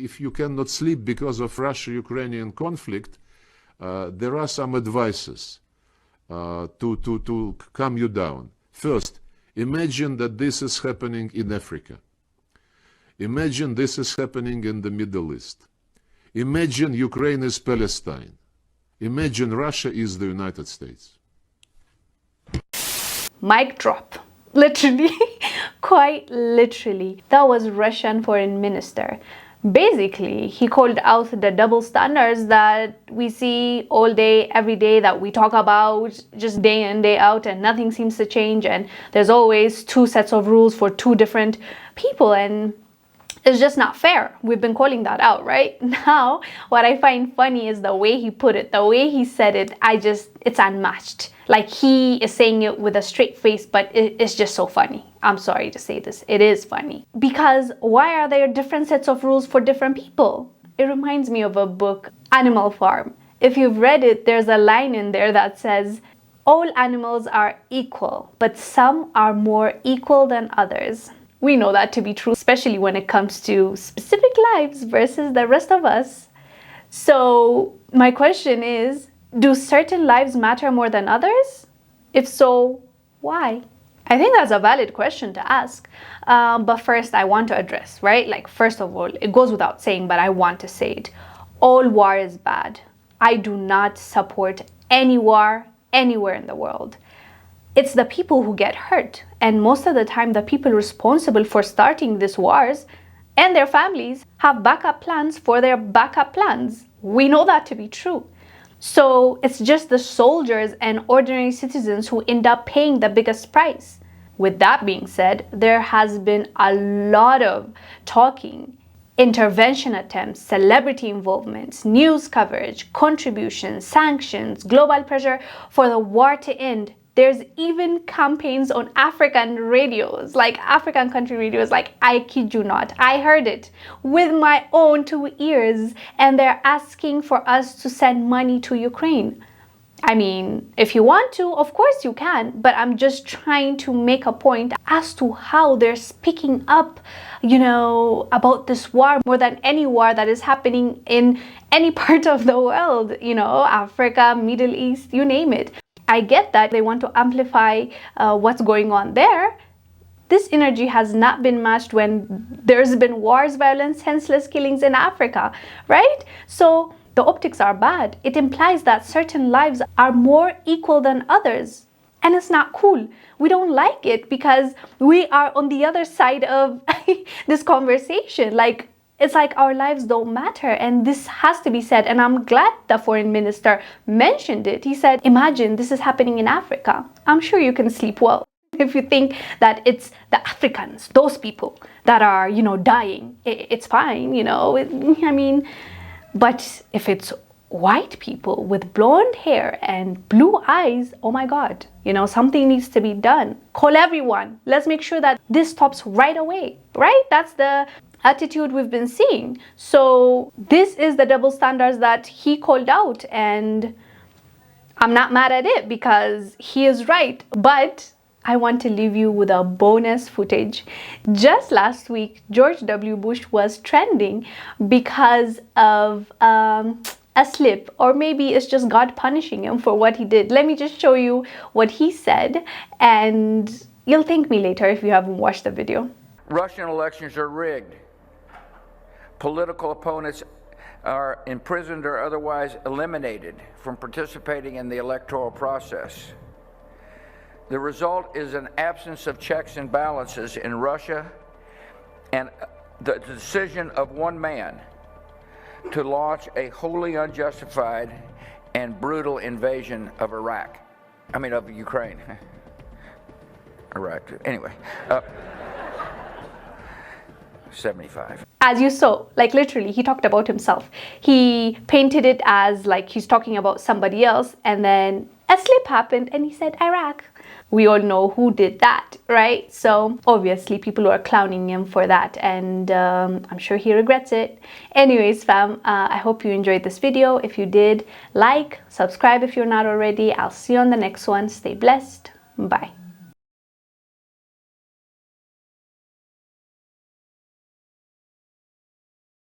if you cannot sleep because of Russia-Ukrainian conflict, there are some advices to calm you down. First, imagine that this is happening in Africa. Imagine this is happening in the Middle East. Imagine Ukraine is Palestine. Imagine Russia is the United States. Mic drop. Literally, quite literally. That was Russian foreign minister. Basically, he called out the double standards that we see all day, every day, that we talk about just day in, day out, and nothing seems to change. And there's always two sets of rules for two different people. And it's just not fair. We've been calling that out, right? Now, what I find funny is the way he put it, the way he said it. It's unmatched. Like, he is saying it with a straight face, but it's just so funny. I'm sorry to say this. It is funny. Because why are there different sets of rules for different people? It reminds me of a book, Animal Farm. If you've read it, there's a line in there that says, all animals are equal, but some are more equal than others. We know that to be true, especially when it comes to specific lives versus the rest of us. So my question is, do certain lives matter more than others? If so, why? I think that's a valid question to ask. But first I want to address, right? Like, first of all, it goes without saying, but I want to say it. All war is bad. I do not support any war anywhere in the world. It's the people who get hurt. And most of the time, the people responsible for starting these wars and their families have backup plans for their backup plans. We know that to be true. So it's just the soldiers and ordinary citizens who end up paying the biggest price. With that being said, there has been a lot of talking, intervention attempts, celebrity involvements, news coverage, contributions, sanctions, global pressure for the war to end. There's even campaigns on African radios, like African country radios, like, I kid you not. I heard it with my own two ears, and they're asking for us to send money to Ukraine. I mean, if you want to, of course you can, but I'm just trying to make a point as to how they're speaking up, about this war more than any war that is happening in any part of the world, Africa, Middle East, you name it. I get that they want to amplify what's going on there. This energy has not been matched when there's been wars, violence, senseless killings in Africa, right? So the optics are bad. It implies that certain lives are more equal than others. And it's not cool. We don't like it because we are on the other side of this conversation. It's like our lives don't matter, and this has to be said. And I'm glad the foreign minister mentioned it. He said, imagine this is happening in Africa. I'm sure you can sleep well. If you think that it's the Africans, those people that are, dying, it's fine, but if it's white people with blonde hair and blue eyes, oh my God, something needs to be done. Call everyone. Let's make sure that this stops right away, right? That's the attitude we've been seeing. So this is the double standards that he called out, and I'm not mad at it because he is right. But I want to leave you with a bonus footage. Just last week, George W. Bush was trending because of a slip, or maybe it's just God punishing him for what he did. Let me just show you what he said, and you'll thank me later if you haven't watched the video. Russian elections are rigged. Political opponents are imprisoned or otherwise eliminated from participating in the electoral process. The result is an absence of checks and balances in Russia, and the decision of one man to launch a wholly unjustified and brutal invasion of of Ukraine. Iraq, anyway. 75. As you saw, literally, he talked about himself. He painted it as like he's talking about somebody else, and then a slip happened and he said Iraq. We all know who did that, right? So obviously people are clowning him for that, and I'm sure he regrets it. Anyways, fam, I hope you enjoyed this video. If you did, like, subscribe if you're not already. I'll see you on the next one. Stay blessed. Bye.